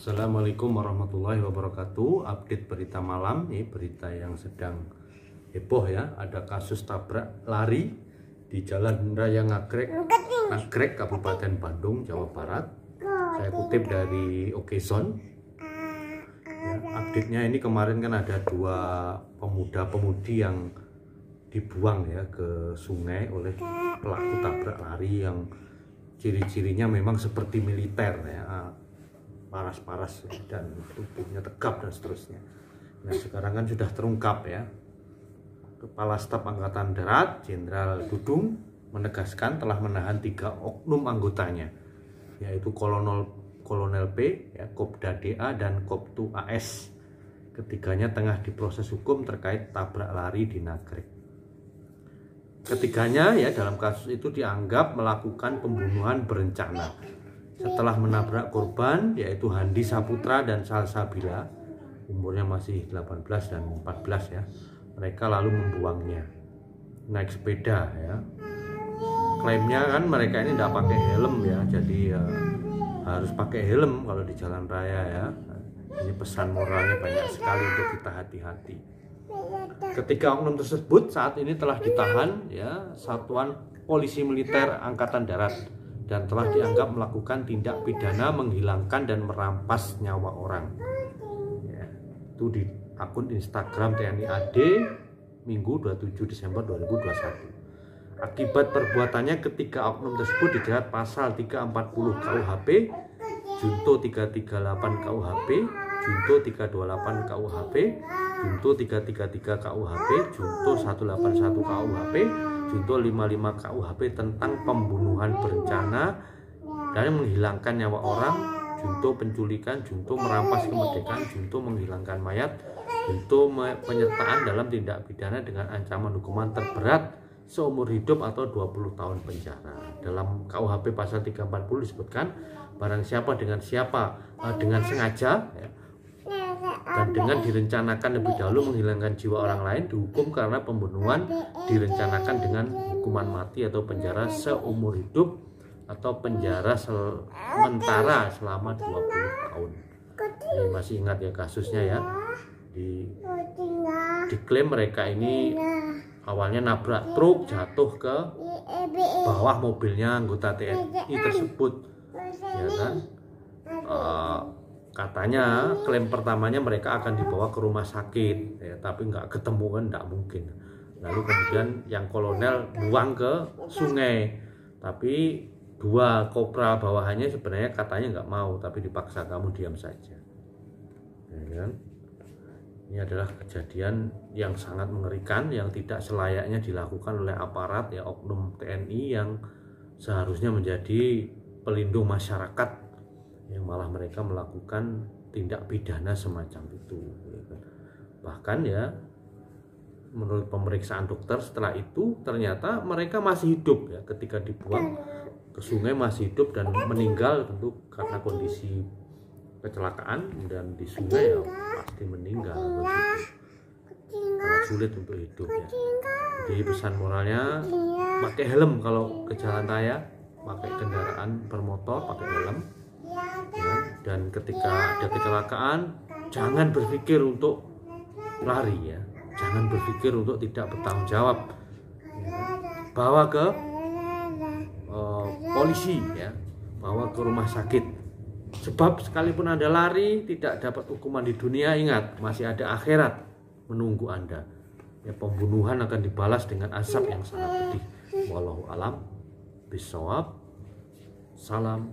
Assalamualaikum warahmatullahi wabarakatuh. Update berita malam, ini berita yang sedang heboh ya. Ada kasus tabrak lari di Jalan Raya Nagrek, Kabupaten Bandung, Jawa Barat. Saya kutip dari Okezon. Ya, update-nya ini kemarin kan ada dua pemuda-pemudi yang dibuang ya ke sungai oleh pelaku tabrak lari yang ciri-cirinya memang seperti militer ya. Paras-paras dan tubuhnya tegap dan seterusnya. Nah sekarang kan sudah terungkap ya. Kepala Staf Angkatan Darat Jenderal Dudung menegaskan telah menahan 3 oknum anggotanya, yaitu Kolonel P, ya, Kopda DA dan Koptu AS. Ketiganya tengah diproses hukum terkait tabrak lari di Nagrek. Ketiganya ya dalam kasus itu dianggap melakukan pembunuhan berencana setelah menabrak korban, yaitu Handi Saputra dan Salsabila, umurnya masih 18 dan 14 ya. Mereka lalu membuangnya naik sepeda ya. Klaimnya kan mereka ini tidak pakai helm ya, jadi harus pakai helm kalau di jalan raya ya. Ini pesan moralnya banyak sekali untuk kita hati-hati. Ketiga oknum tersebut saat ini telah ditahan ya Satuan Polisi Militer Angkatan Darat dan telah dianggap melakukan tindak pidana menghilangkan dan merampas nyawa orang. Ya, itu di akun Instagram TNI AD Minggu 27 Desember 2021. Akibat perbuatannya ketiga oknum tersebut dijerat pasal 340 KUHP, Junto 338 KUHP, Junto 328 KUHP, Junto 333 KUHP, Junto 181 KUHP, Junto 55 KUHP tentang pembunuhan berencana dan menghilangkan nyawa orang, Junto penculikan, Junto merampas kemerdekaan, Junto menghilangkan mayat, Junto penyertaan dalam tindak pidana dengan ancaman hukuman terberat seumur hidup atau 20 tahun penjara. Dalam KUHP pasal 340 disebutkan barang siapa dengan sengaja ya, dan dengan direncanakan lebih dahulu menghilangkan jiwa orang lain dihukum karena pembunuhan direncanakan dengan hukuman mati atau penjara seumur hidup atau penjara sementara selama 20 tahun. Ini masih ingat ya kasusnya ya. Diklaim mereka ini awalnya nabrak truk jatuh ke bawah mobilnya anggota TNI tersebut ya kan. Katanya klaim pertamanya mereka akan dibawa ke rumah sakit ya, tapi nggak ketemu kan, nggak mungkin. Lalu kemudian yang kolonel buang ke sungai, tapi dua kopral bawahannya sebenarnya katanya nggak mau, tapi dipaksa kamu diam saja ya kan? Ini adalah kejadian yang sangat mengerikan yang tidak selayaknya dilakukan oleh aparat ya, oknum TNI yang seharusnya menjadi pelindung masyarakat, yang malah mereka melakukan tindak pidana semacam itu ya kan. Bahkan ya menurut pemeriksaan dokter setelah itu ternyata mereka masih hidup ya, ketika dibuang ke sungai masih hidup dan meninggal tentu karena kondisi kecelakaan, dan di sungai ya pasti meninggal sangat sulit untuk hidup ya. Jadi pesan moralnya pakai helm kalau ke jalan raya, pakai kendaraan bermotor pakai helm ya, dan ketika ada kecelakaan jangan berpikir untuk lari ya, jangan berpikir untuk tidak bertanggung jawab ya. Bawa ke polisi ya, bawa ke rumah sakit, sebab sekalipun Anda lari tidak dapat hukuman di dunia, ingat masih ada akhirat menunggu Anda ya. Pembunuhan akan dibalas dengan azab yang sangat pedih. Wallahu alam bisawab. Salam